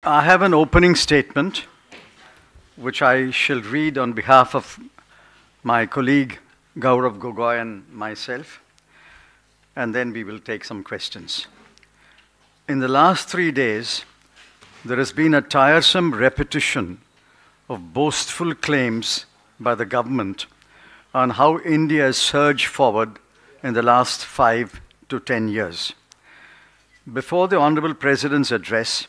I have an opening statement which I shall read on behalf of my colleague Gaurav Gogoi and myself, and then we will take some questions. In the last 3 days, there has been a tiresome repetition of boastful claims by the government on how India has surged forward in the last 5 to 10 years. Before the Honorable President's address,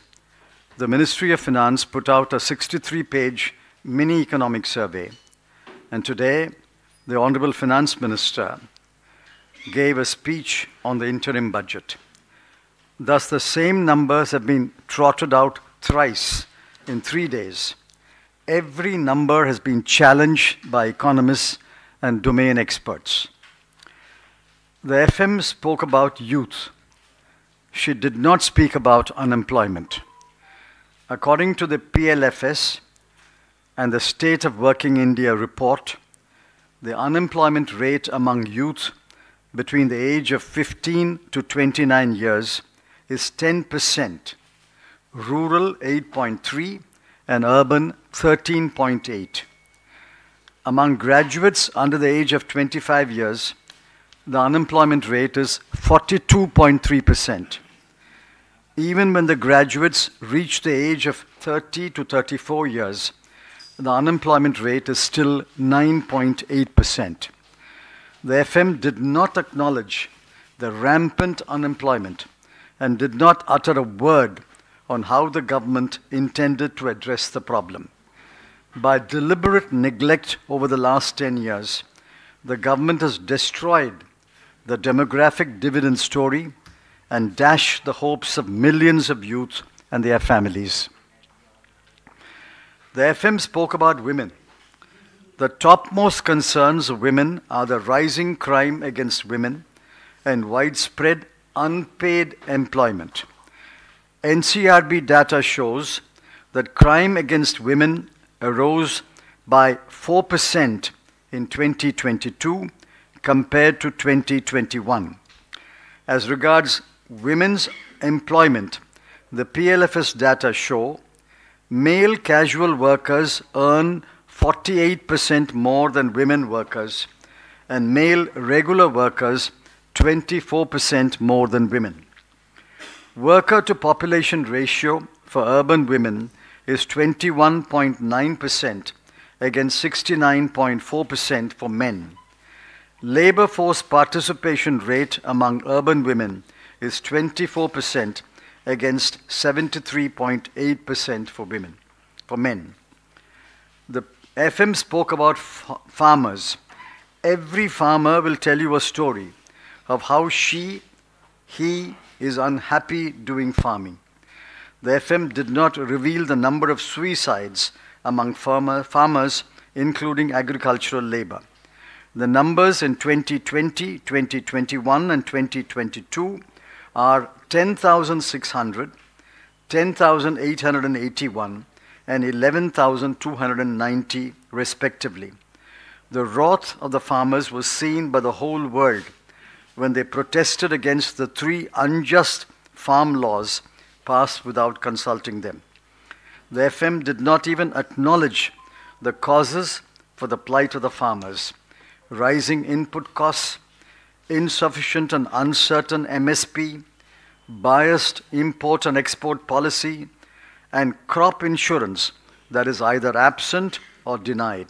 the Ministry of Finance put out a 63-page mini-economic survey, and today the Honorable Finance Minister gave a speech on the interim budget. Thus, the same numbers have been trotted out thrice in 3 days. Every number has been challenged by economists and domain experts. The FM spoke about youth. She did not speak about unemployment. According to the PLFS and the State of Working India report, the unemployment rate among youth between the age of 15 to 29 years is 10%, rural 8.3 and urban 13.8. Among graduates under the age of 25 years, the unemployment rate is 42.3%. Even when the graduates reach the age of 30 to 34 years, the unemployment rate is still 9.8%. The FM did not acknowledge the rampant unemployment and did not utter a word on how the government intended to address the problem. By deliberate neglect over the last 10 years, the government has destroyed the demographic dividend story and dashed the hopes of millions of youth and their families. The FM spoke about women. The topmost concerns of women are the rising crime against women and widespread unpaid employment. NCRB data shows that crime against women arose by 4% in 2022 compared to 2021. As regards women's employment, the PLFS data show male casual workers earn 48% more than women workers, and male regular workers 24% more than women. Worker to population ratio for urban women is 21.9% against 69.4% for men. Labor force participation rate among urban women is 24% against 73.8% for men. The FM spoke about farmers. Every farmer will tell you a story of how he is unhappy doing farming. The FM did not reveal the number of suicides among farmers, including agricultural labor. The numbers in 2020, 2021, and 2022 are 10,600, 10,881, and 11,290 respectively. The wrath of the farmers was seen by the whole world when they protested against the 3 unjust farm laws passed without consulting them. The FM did not even acknowledge the causes for the plight of the farmers: rising input costs, insufficient and uncertain MSP, biased import and export policy, and crop insurance that is either absent or denied.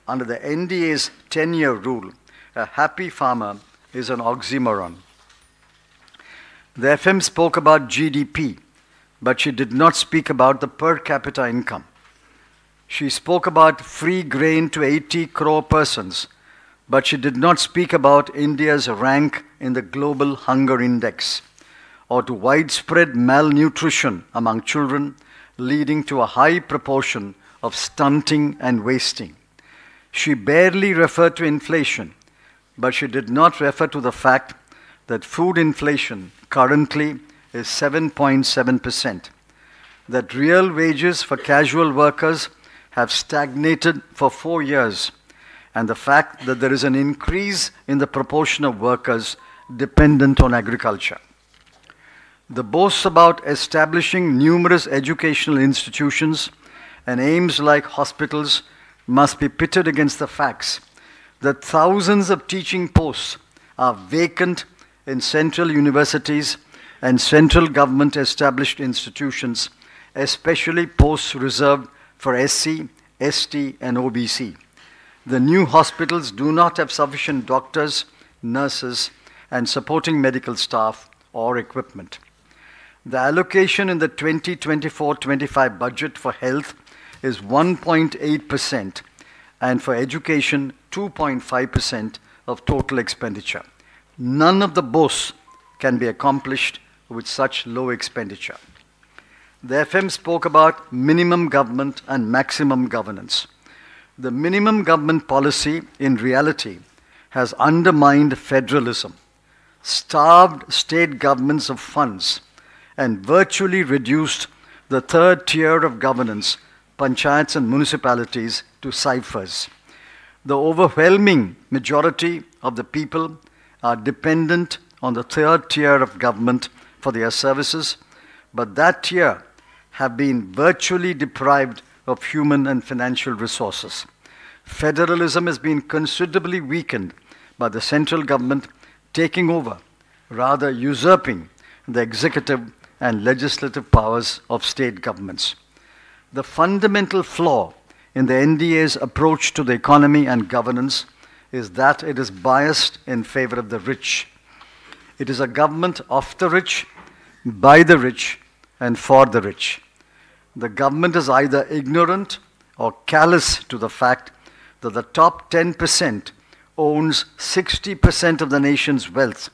Under the NDA's 10-year rule, a happy farmer is an oxymoron. The FM spoke about GDP, but she did not speak about the per capita income. She spoke about free grain to 80 crore persons, but she did not speak about India's rank in the Global Hunger Index, or to widespread malnutrition among children, leading to a high proportion of stunting and wasting. She barely referred to inflation, but she did not refer to the fact that food inflation currently is 7.7%, that real wages for casual workers have stagnated for 4 years, and the fact that there is an increase in the proportion of workers dependent on agriculture. The boasts about establishing numerous educational institutions and aims like hospitals must be pitted against the facts that thousands of teaching posts are vacant in central universities and central government established institutions, especially posts reserved for SC, ST, and OBC. The new hospitals do not have sufficient doctors, nurses, and supporting medical staff or equipment. The allocation in the 2024-25 budget for health is 1.8% and for education 2.5% of total expenditure. None of the boasts can be accomplished with such low expenditure. The FM spoke about minimum government and maximum governance. The minimum government policy, in reality, has undermined federalism, starved state governments of funds, and virtually reduced the third tier of governance, panchayats and municipalities, to ciphers. The overwhelming majority of the people are dependent on the third tier of government for their services, but that tier have been virtually deprived of human and financial resources. Federalism has been considerably weakened by the central government taking over, rather usurping, the executive and legislative powers of state governments. The fundamental flaw in the NDA's approach to the economy and governance is that it is biased in favor of the rich. It is a government of the rich, by the rich, and for the rich. The government is either ignorant or callous to the fact that the top 10% owns 60% of the nation's wealth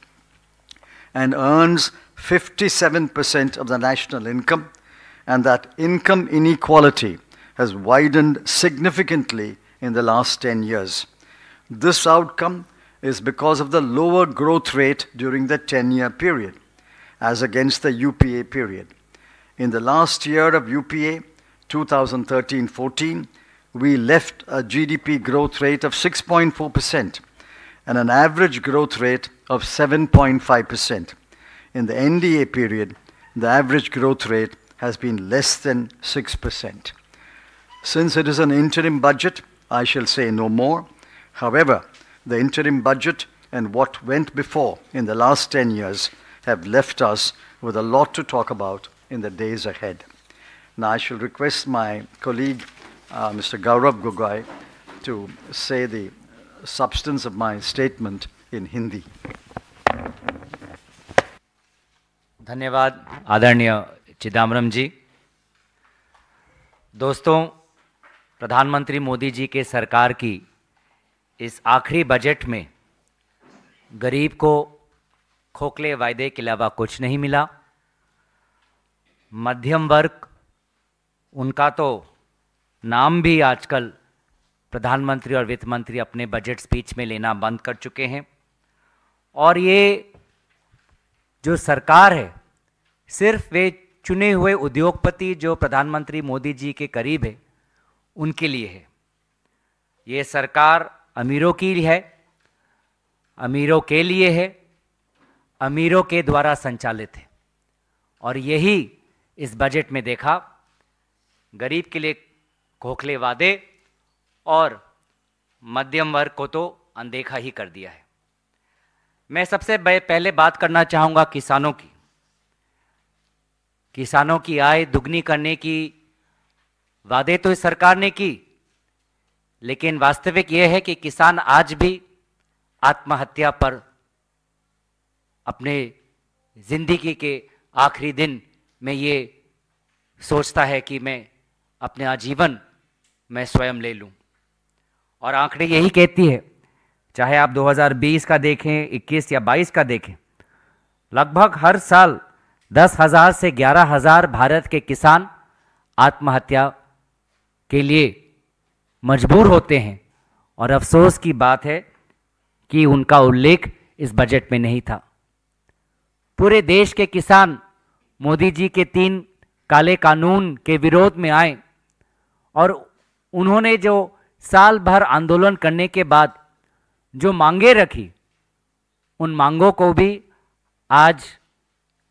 and earns 57% of the national income, and that income inequality has widened significantly in the last 10 years. This outcome is because of the lower growth rate during the 10-year period, as against the UPA period. In the last year of UPA, 2013-14, we left a GDP growth rate of 6.4% and an average growth rate of 7.5%. In the NDA period, the average growth rate has been less than 6%. Since it is an interim budget, I shall say no more. However, the interim budget and what went before in the last 10 years have left us with a lot to talk about in the days ahead. Now I shall request my colleague, Mr. Gaurav Gogoi, to say the substance of my statement in Hindi. धन्यवाद आदरणीय चिदम्बरम जी। दोस्तों, प्रधानमंत्री मोदी जी के सरकार की इस आखिरी budget में गरीब को खोखले वायदे के अलावा कुछ नहीं मिला। मध्यम वर्ग, उनका तो नाम भी आजकल प्रधानमंत्री और वित्त मंत्री अपने बजट स्पीच में लेना बंद कर चुके हैं। और ये जो सरकार है, सिर्फ वे चुने हुए उद्योगपति जो प्रधानमंत्री मोदी जी के करीब है उनके लिए है। ये सरकार अमीरों की है, अमीरों के लिए है, अमीरों के द्वारा संचालित है। और यही इस बजट में देखा, गरीब के लिए खोखले वादे और मध्यम वर्ग को तो अनदेखा ही कर दिया है। मैं सबसे पहले बात करना चाहूँगा किसानों की। किसानों की आय दुगनी करने की वादे तो इस सरकार ने की, लेकिन वास्तविक यह है कि किसान आज भी आत्महत्या पर अपने जिंदगी के आखिरी दिन में ये सोचता है कि मैं अपने आजीवन मैं स्वयं ले लूं। और आंकड़े यही कहती है, चाहे आप 2020 का देखें, 21 या 22 का देखें, लगभग हर साल 10,000 से 11,000 भारत के किसान आत्महत्या के लिए मजबूर होते हैं। और अफसोस की बात है कि उनका उल्लेख इस बजट में नहीं था। पूरे देश के किसान मोदी जी के 3 काले कानून के विरोध में आए और उन्होंने जो साल भर आंदोलन करने के बाद जो मांगे रखी, उन मांगों को भी आज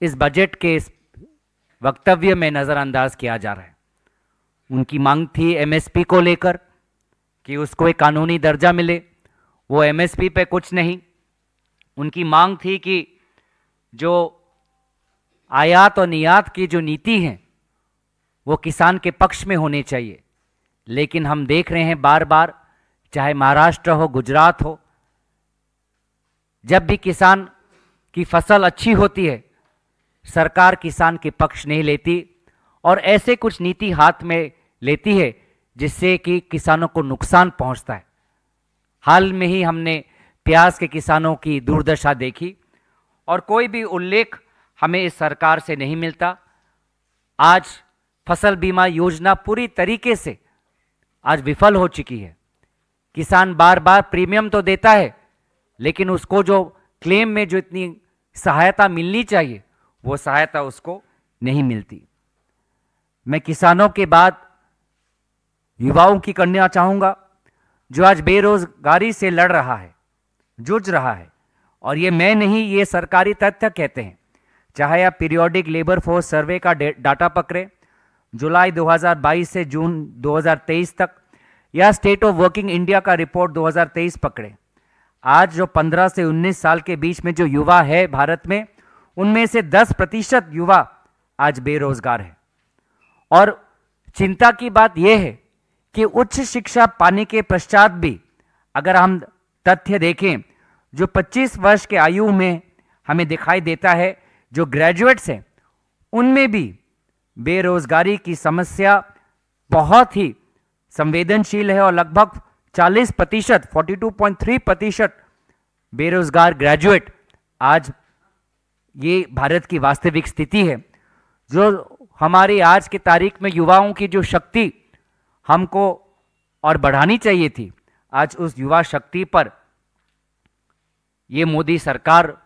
इस बजट के इस वक्तव्य में नज़रअंदाज किया जा रहा है। उनकी मांग थी एमएसपी को लेकर कि उसको एक कानूनी दर्जा मिले, वो एमएसपी पे कुछ नहीं। उनकी मांग थी कि जो आयात और निर्यात की जो नीति है वो किसान के पक्ष में होने चाहिए, लेकिन हम देख रहे हैं बार बार, चाहे महाराष्ट्र हो, गुजरात हो, जब भी किसान की फसल अच्छी होती है सरकार किसान के पक्ष नहीं लेती और ऐसे कुछ नीति हाथ में लेती है जिससे कि किसानों को नुकसान पहुंचता है। हाल में ही हमने प्याज के किसानों की दुर्दशा देखी और कोई भी उल्लेख हमें इस सरकार से नहीं मिलता। आज फसल बीमा योजना पूरी तरीके से आज विफल हो चुकी है। किसान बार बार प्रीमियम तो देता है, लेकिन उसको जो क्लेम में जो इतनी सहायता मिलनी चाहिए वो सहायता उसको नहीं मिलती। मैं किसानों के बाद युवाओं की करना चाहूँगा जो आज बेरोजगारी से लड़ रहा है, जूझ रहा है, और ये मैं नहीं, ये सरकारी तथ्य कहते हैं। चाहे आप पीरियोडिक लेबर फोर्स सर्वे का डाटा पकड़े जुलाई 2022 से जून 2023 तक, या स्टेट ऑफ वर्किंग इंडिया का रिपोर्ट 2023 पकड़े, आज जो 15 से 19 साल के बीच में जो युवा है भारत में, उनमें से 10% युवा आज बेरोजगार है। और चिंता की बात यह है कि उच्च शिक्षा पाने के पश्चात भी अगर हम तथ्य देखें, जो 25 वर्ष के आयु में हमें दिखाई देता है जो ग्रेजुएट्स हैं, उनमें भी बेरोजगारी की समस्या बहुत ही संवेदनशील है और लगभग 40%, 42.3% बेरोजगार ग्रेजुएट आज ये भारत की वास्तविक स्थिति है। जो हमारी आज की तारीख में युवाओं की जो शक्ति हमको और बढ़ानी चाहिए थी, आज उस युवा शक्ति पर ये मोदी सरकार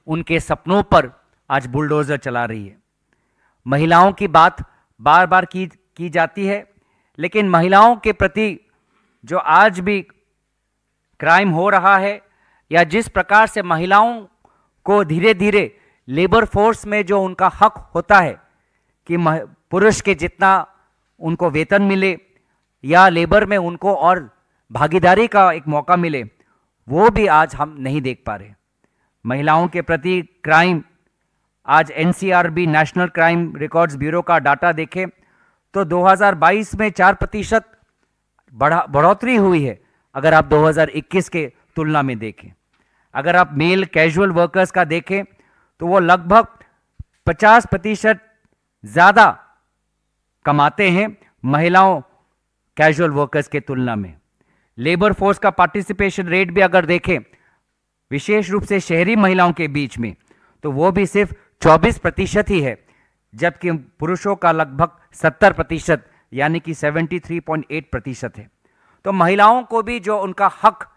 उनके सपनों पर आज बुलडोजर चला रही है। महिलाओं की बात बार बार की जाती है, लेकिन महिलाओं के प्रति जो आज भी क्राइम हो रहा है या जिस प्रकार से महिलाओं को धीरे धीरे लेबर फोर्स में जो उनका हक होता है कि पुरुष के जितना उनको वेतन मिले या लेबर में उनको और भागीदारी का एक मौका मिले, वो भी आज हम नहीं देख पा रहे। महिलाओं के प्रति क्राइम, आज NCRB national crime records bureau का डाटा देखें तो 2022 में 4% बढ़ोतरी हुई है अगर आप 2021 के तुलना में देखें। अगर आप मेल कैजुअल वर्कर्स का देखें तो वो लगभग 50% ज़्यादा कमाते हैं महिलाओं कैजुअल वर्कर्स के तुलना में। लेबर फोर्स का पार्टिसिपेशन रेट भी अगर देखें विशेष रूप से शहरी महिलाओं के बीच में, तो वो भी सिर्फ 24% ही है, जबकि पुरुषों का लगभग 70% यानी कि 73.8% है। तो महिलाओं को भी जो उनका हक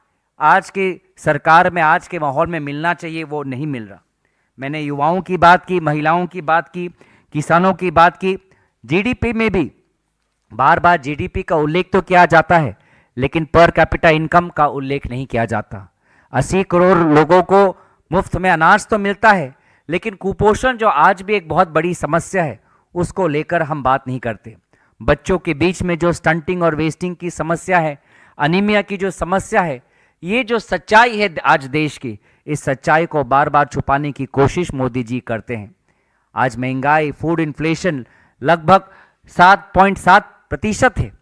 आज की सरकार में, आज के माहौल में मिलना चाहिए, वो नहीं मिल रहा। मैंने युवाओं की बात की, महिलाओं की बात की, किसानों की बात की। जीडीपी में भी बार बार जीडीपी का उल्लेख तो किया जाता है, लेकिन पर कैपिटा इनकम का उल्लेख नहीं किया जाता। 80 करोड़ लोगों को मुफ्त में अनाज तो मिलता है, लेकिन कुपोषण जो आज भी एक बहुत बड़ी समस्या है, उसको लेकर हम बात नहीं करते। बच्चों के बीच में जो स्टंटिंग और वेस्टिंग की समस्या है, अनीमिया की जो समस्या है, ये जो सच्चाई है आज देश की, इस सच्चाई को बार बार छुपाने की कोशिश मोदी जी करते हैं। आज महंगाई, फूड इन्फ्लेशन लगभग 7.7% है।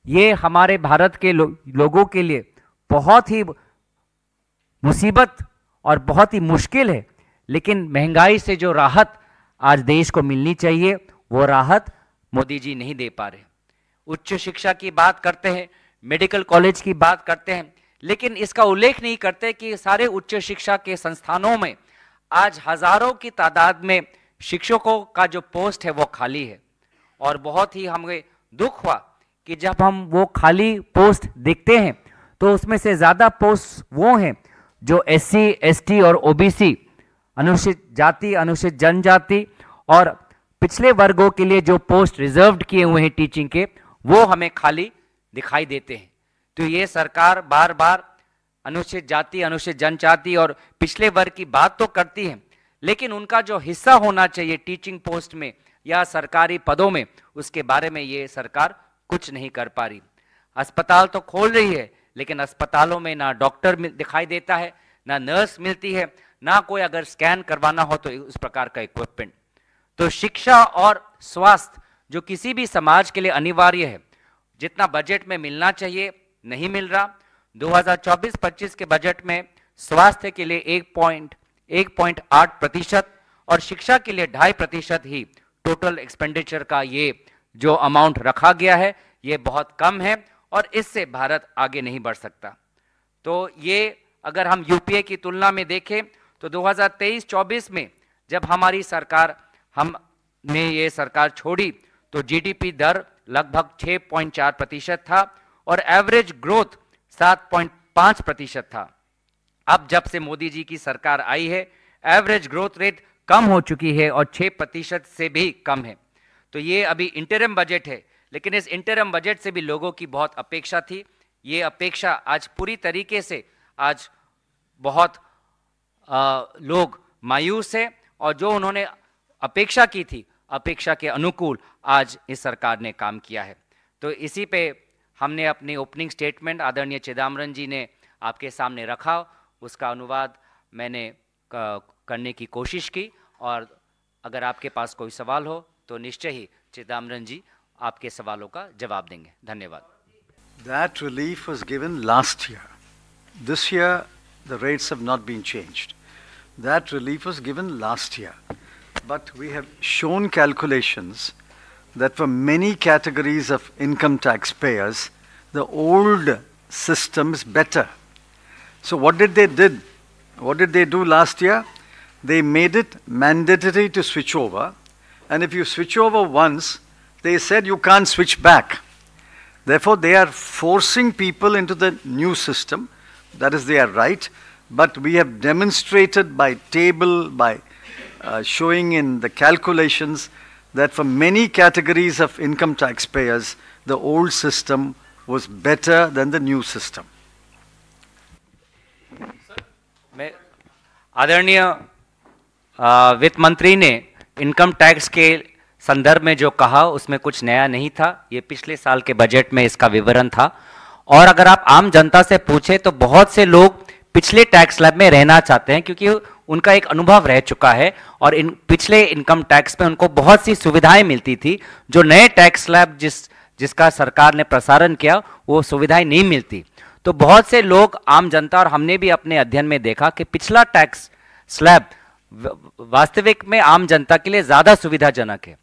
ये हमारे भारत के लोगों के लिए बहुत ही मुसीबत और बहुत ही मुश्किल है, लेकिन महंगाई से जो राहत आज देश को मिलनी चाहिए, वो राहत मोदी जी नहीं दे पा रहे। उच्च शिक्षा की बात करते हैं, मेडिकल कॉलेज की बात करते हैं, लेकिन इसका उल्लेख नहीं करते कि सारे उच्च शिक्षा के संस्थानों में आज हजारों की तादाद में शिक्षकों का जो पोस्ट है वो खाली है। और बहुत ही हमें दुख हुआ कि जब हम वो खाली पोस्ट देखते हैं तो उसमें से ज़्यादा पोस्ट वो हैं जो एससी, एसटी और ओबीसी, अनुसूचित जाति, अनुसूचित जनजाति और पिछले वर्गों के लिए जो पोस्ट रिजर्व्ड किए हुए हैं टीचिंग के, वो हमें खाली दिखाई देते हैं। तो ये सरकार बार बार अनुसूचित जाति, अनुसूचित जनजाति और पिछले वर्ग की बात तो करती है, लेकिन उनका जो हिस्सा होना चाहिए टीचिंग पोस्ट में या सरकारी पदों में, उसके बारे में ये सरकार कुछ नहीं कर पा रही। अस्पताल तो खोल रही है, लेकिन अस्पतालों में ना डॉक्टर दिखाई देता है, ना नर्स मिलती है, ना कोई अगर स्कैन करवाना हो तो उस प्रकार का इक्विपमेंट। तो शिक्षा और स्वास्थ्य जो किसी भी समाज के लिए अनिवार्य है, जितना बजट में मिलना चाहिए नहीं मिल रहा। 2024-25 के बजट में स्वास्थ्य के लिए 1.8% और शिक्षा के लिए 2.5% ही टोटल एक्सपेंडिचर का ये जो अमाउंट रखा गया है, ये बहुत कम है और इससे भारत आगे नहीं बढ़ सकता। तो ये अगर हम यूपीए की तुलना में देखें तो 2023-24 में जब हमारी सरकार हमने ये सरकार छोड़ी तो जीडीपी दर लगभग 6.4% था और एवरेज ग्रोथ 7.5% था। अब जब से मोदी जी की सरकार आई है, एवरेज ग्रोथ रेट कम हो चुकी है और 6% से भी कम है। तो ये अभी इंटरिम बजट है, लेकिन इस इंटरिम बजट से भी लोगों की बहुत अपेक्षा थी। ये अपेक्षा आज पूरी तरीके से आज बहुत लोग मायूस है और जो उन्होंने अपेक्षा की थी, अपेक्षा के अनुकूल आज इस सरकार ने काम किया है। तो इसी पे हमने अपनी ओपनिंग स्टेटमेंट आदरणीय चिदम्बरम जी ने आपके सामने रखा, उसका अनुवाद मैंने करने की कोशिश की और अगर आपके पास कोई सवाल हो तो निश्चय ही चिदम्बरम जी आपके सवालों का जवाब देंगे। धन्यवाद। That relief was given last year. This year, the rates have not been changed. That relief was given last year. But we have shown calculations that for many categories of income taxpayers, the old system is better. So what did they did? What did they do last year? They made it mandatory to switch over. And if you switch over once, they said you can't switch back. Therefore, they are forcing people into the new system. That is their right. But we have demonstrated by table, by showing in the calculations that for many categories of income taxpayers, the old system was better than the new system. आदरणीय वित्त मंत्री ने income tax के संदर्भ में जो कहा उसमें कुछ नया नहीं था। ये पिछले साल के बजट में इसका विवरण था और अगर आप आम जनता से पूछे तो बहुत से लोग पिछले टैक्स स्लैब में रहना चाहते हैं क्योंकि उनका एक अनुभव रह चुका है और इन पिछले इनकम टैक्स में उनको बहुत सी सुविधाएं मिलती थी। जो नए टैक्स स्लैब जिसका सरकार ने प्रसारण किया वो सुविधाएं नहीं मिलती। तो बहुत से लोग आम जनता और हमने भी अपने अध्ययन में देखा कि पिछला टैक्स स्लैब वास्तविक में आम जनता के लिए ज्यादा सुविधाजनक है।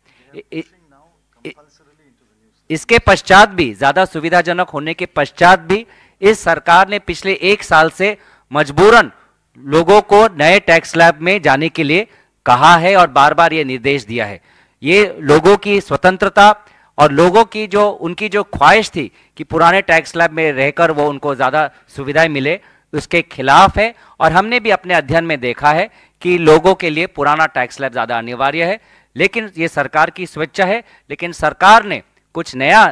इसके पश्चात भी ज्यादा सुविधाजनक होने के पश्चात भी इस सरकार ने पिछले एक साल से मजबूरन लोगों को नए टैक्स स्लैब में जाने के लिए कहा है और बार बार ये निर्देश दिया है। ये लोगों की स्वतंत्रता और लोगों की जो उनकी जो ख्वाहिश थी कि पुराने टैक्स स्लैब में रहकर वो उनको ज्यादा सुविधाएं मिले, उसके खिलाफ है। और हमने भी अपने अध्ययन में देखा है कि लोगों के लिए पुराना टैक्स स्लैब ज्यादा अनिवार्य है, लेकिन ये सरकार की स्वेच्छा है। लेकिन सरकार ने कुछ नया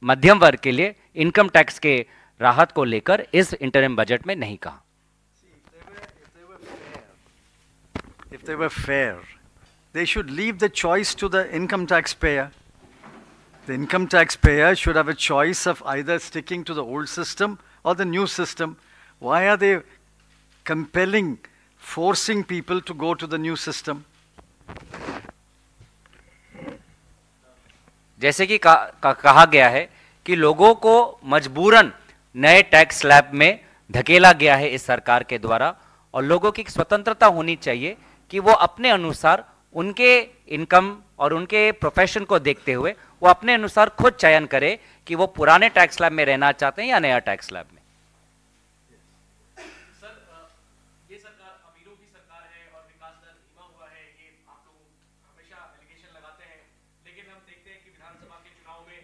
मध्यम वर्ग के लिए इनकम टैक्स के राहत को लेकर इस इंटरिम बजट में नहीं कहा। If they were fair, they should leave the choice to the income taxpayer. The income taxpayer should have a choice of either sticking to the old system or the new system. Why are they compelling, forcing people to go to the new system? जैसे कि कहा गया है कि लोगों को मजबूरन नए टैक्स स्लैब में धकेला गया है इस सरकार के द्वारा और लोगों की स्वतंत्रता होनी चाहिए कि वो अपने अनुसार उनके इनकम और उनके प्रोफेशन को देखते हुए वो अपने अनुसार खुद चयन करे कि वो पुराने टैक्स स्लैब में रहना चाहते हैं या नया टैक्स स्लैब में। सर, ये सरकार अमीरों की सरकार है और विकास दर धीमा हुआ है, ये आप लोग हमेशा एलिगेशन लगाते हैं, लेकिन हम देखते हैं कि विधानसभा के चुनाव में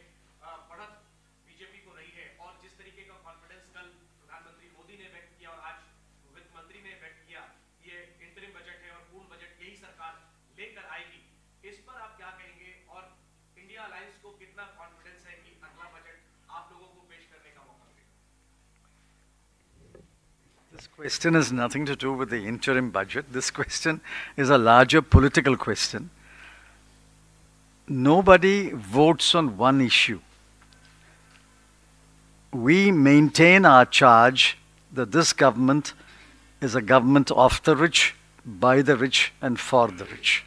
बढ़त बीजेपी को रही है और जिस तरीके का कॉन्फिडेंस कल प्रधानमंत्री मोदी ने व्यक्त किया और आज वित्त मंत्री ने व्यक्त किया, ये इंटरिम बजट है और पूर्ण बजट यही सरकार लेकर आएगी, इस पर आप क्या कहेंगे और इंडिया अलायंस को कितना कॉन्फिडेंस है कि अगला बजट आप लोगों को पेश करने का मौका मिलेगा? The This question has nothing to do with the interim budget. This question is a larger political question. Nobody votes on one issue. We maintain our charge that this government is a government of the rich, by the rich, and for the rich.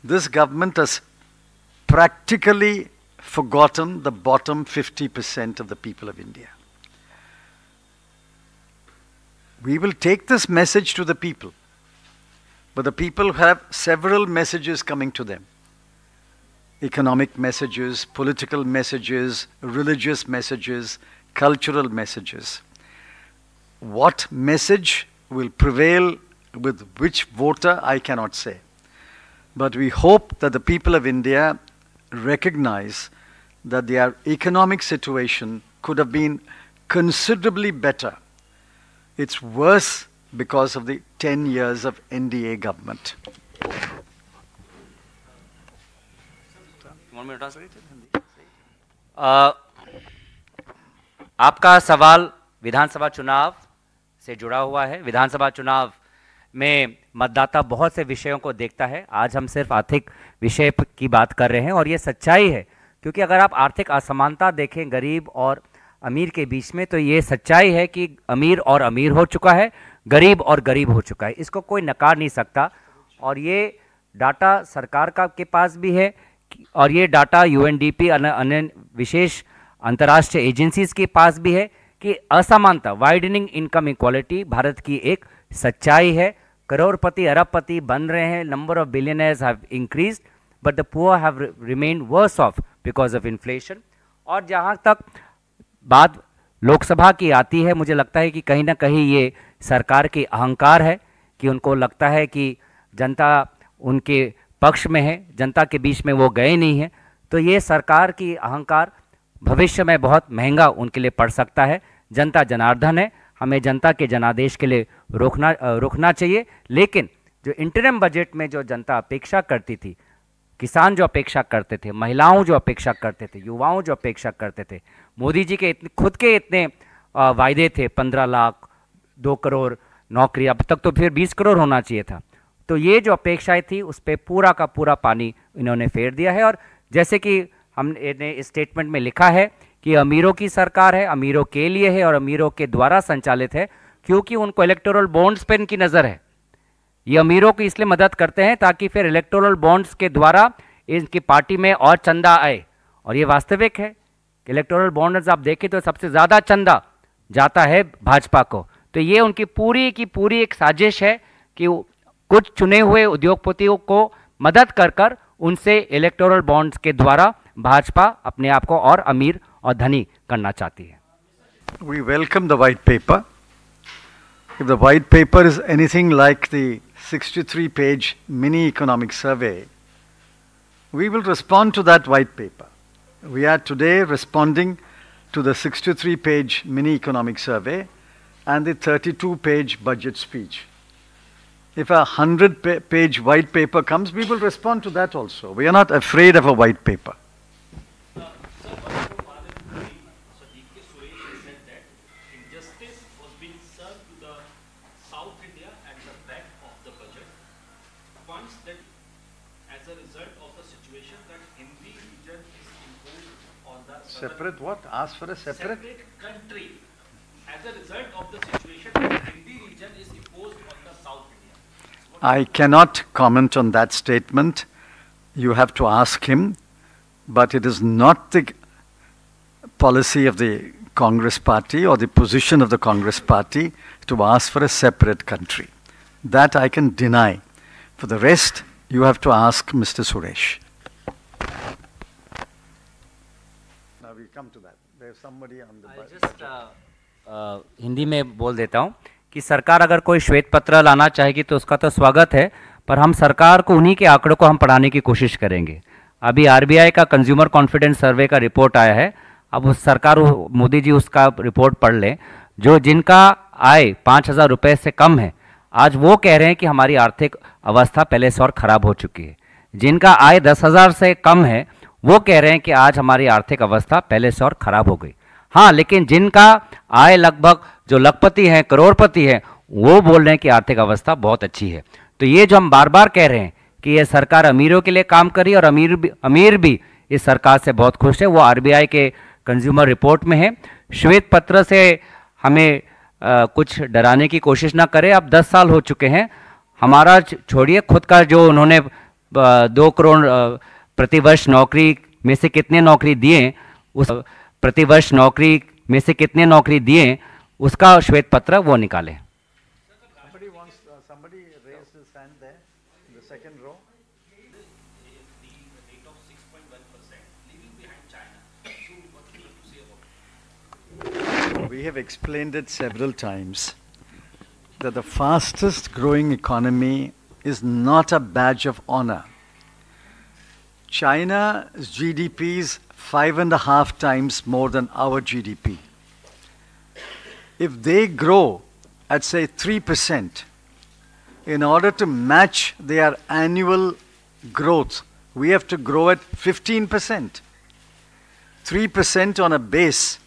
This government has practically forgotten the bottom 50% of the people of India. We will take this message to the people, but the people have several messages coming to them. Economic messages, political messages, religious messages, cultural messages. What message will prevail with which voter, I cannot say. But we hope that the people of India recognize that their economic situation could have been considerably better. It's worse because of the 10 years of NDA government. आपका सवाल विधानसभा चुनाव से जुड़ा हुआ है। विधानसभा चुनाव में मतदाता बहुत से विषयों को देखता है। आज हम सिर्फ आर्थिक विषय की बात कर रहे हैं और ये सच्चाई है, क्योंकि अगर आप आर्थिक असमानता देखें गरीब और अमीर के बीच में, तो ये सच्चाई है कि अमीर और अमीर हो चुका है, गरीब और गरीब हो चुका है। इसको कोई नकार नहीं सकता और ये डाटा सरकार का के पास भी है और ये डाटा यूएनडीपी अन्य विशेष अंतर्राष्ट्रीय एजेंसीज के पास भी है कि असमानता, वाइडनिंग इनकम इक्वालिटी भारत की एक सच्चाई है। करोड़पति अरबपति बन रहे हैं, number of billionaires have increased but the poor have remained worse off because of inflation. और जहाँ तक बात लोकसभा की आती है, मुझे लगता है कि कहीं ना कहीं ये सरकार की अहंकार है कि उनको लगता है कि जनता उनके पक्ष में है, जनता के बीच में वो गए नहीं हैं। तो ये सरकार की अहंकार भविष्य में बहुत महंगा उनके लिए पड़ सकता है। जनता जनार्दन है, हमें जनता के जनादेश के लिए रुकना चाहिए। लेकिन जो इंटरिम बजट में जो जनता अपेक्षा करती थी, किसान जो अपेक्षा करते थे, महिलाओं जो अपेक्षा करते थे, युवाओं जो अपेक्षा करते थे, मोदी जी के खुद के इतने वायदे थे, 15 लाख, 2 करोड़ नौकरी, अब तक तो फिर 20 करोड़ होना चाहिए था। तो ये जो अपेक्षाएं थी उस पर पूरा का पूरा पानी इन्होंने फेर दिया है। और जैसे कि हमने इस स्टेटमेंट में लिखा है कि अमीरों की सरकार है, अमीरों के लिए है और अमीरों के द्वारा संचालित है, क्योंकि उनको इलेक्टोरल बॉन्ड्स पर इनकी नज़र है। ये अमीरों की इसलिए मदद करते हैं ताकि फिर इलेक्टोरल बॉन्ड्स के द्वारा इनकी पार्टी में और चंदा आए। और ये वास्तविक है कि इलेक्टोरल बॉन्ड्स आप देखें तो सबसे ज़्यादा चंदा जाता है भाजपा को। तो ये उनकी पूरी की पूरी एक साजिश है कि कुछ चुने हुए उद्योगपतियों को मदद कर उनसे इलेक्टोरल बॉन्ड्स के द्वारा भाजपा अपने आप को और अमीर और धनी करना चाहती है। We welcome the white paper. If the white paper is anything like the 63-page mini economic survey, we will respond to that white paper. We are today responding to the 63-page mini economic survey and the 32-page budget speech. If a 100-page white paper comes, we will respond to that also. We are not afraid of a white paper. Separate what? Ask for a separate country. As a result of the situation, the Hindi region is imposed on the South India. I cannot comment on that statement. You have to ask him. But it is not the policy of the Congress party or the position of the Congress party to ask for a separate country. That I can deny. For the rest, you have to ask Mr. Suresh. Come to that. There's somebody on the just Hindi में बोल देता हूँ कि सरकार अगर कोई श्वेत पत्र लाना चाहेगी तो उसका तो स्वागत है, पर हम सरकार को उन्हीं के आंकड़ों को हम पढ़ाने की कोशिश करेंगे। अभी आरबीआई का कंज्यूमर कॉन्फिडेंस सर्वे का रिपोर्ट आया है, अब उस सरकार मोदी जी उसका रिपोर्ट पढ़ लें। जो जिनका आय 5,000 रुपये से कम है, आज वो कह रहे हैं कि हमारी आर्थिक अवस्था पहले से और ख़राब हो चुकी है। जिनका आय 10,000 से कम है वो कह रहे हैं कि आज हमारी आर्थिक अवस्था पहले से और ख़राब हो गई। हाँ, लेकिन जिनका आय लगभग जो लखपति हैं, करोड़पति हैं, वो बोल रहे हैं कि आर्थिक अवस्था बहुत अच्छी है। तो ये जो हम बार बार कह रहे हैं कि ये सरकार अमीरों के लिए काम कर रही है और अमीर भी इस सरकार से बहुत खुश है, वो आरबीआई के कंज्यूमर रिपोर्ट में है। श्वेत पत्र से हमें कुछ डराने की कोशिश ना करें। अब 10 साल हो चुके हैं, हमारा छोड़िए, खुद का जो उन्होंने 2 करोड़ प्रतिवर्ष नौकरी में से कितने नौकरी दिए, उस प्रतिवर्ष नौकरी में से कितने नौकरी दिए, उसका श्वेत पत्र वो निकाले। Somebody raised his hand there in the second row. We have explained it several times that the fastest growing economy is not a badge of honor. China's GDP is 5.5 times more than our GDP. If they grow at say 3%, in order to match their annual growth, we have to grow at 15%. 3% on a base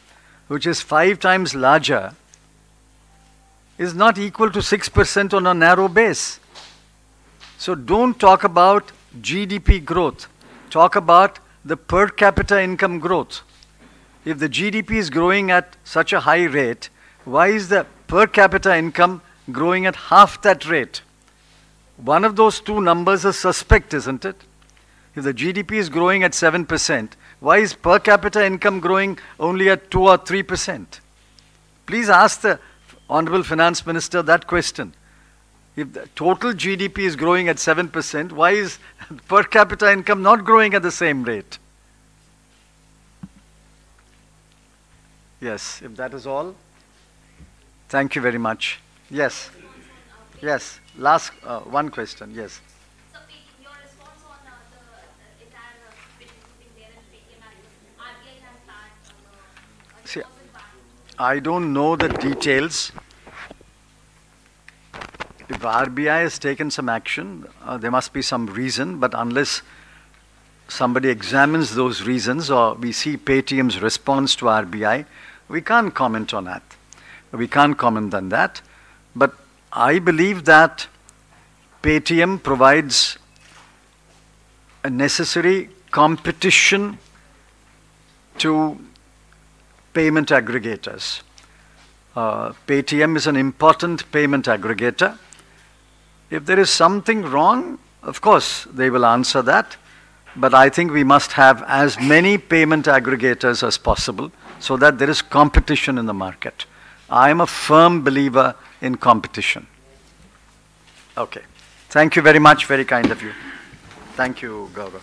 which is 5 times larger is not equal to 6% on a narrow base. So don't talk about GDP growth. Talk about the per capita income growth. If the GDP is growing at such a high rate, why is the per capita income growing at half that rate? One of those two numbers is suspect, isn't it? If the GDP is growing at 7%, why is per capita income growing only at 2 or 3%? Please ask the Honorable Finance Minister that question. If the total GDP is growing at 7%, why is per capita income not growing at the same rate? Yes, if that is all, thank you very much. Yes. Yes, last one question, yes. So, your response on the entire bit putting there and Paytm and RBI has that See, deposit ban. I don't know the details. If RBI has taken some action, there must be some reason, but unless somebody examines those reasons or we see Paytm's response to RBI, we can't comment on that. We can't comment on that. But I believe that Paytm provides a necessary competition to payment aggregators. Paytm is an important payment aggregator. If there is something wrong, of course, they will answer that. But I think we must have as many payment aggregators as possible so that there is competition in the market. I am a firm believer in competition. Okay. Thank you very much. Very kind of you. Thank you, Gaurav.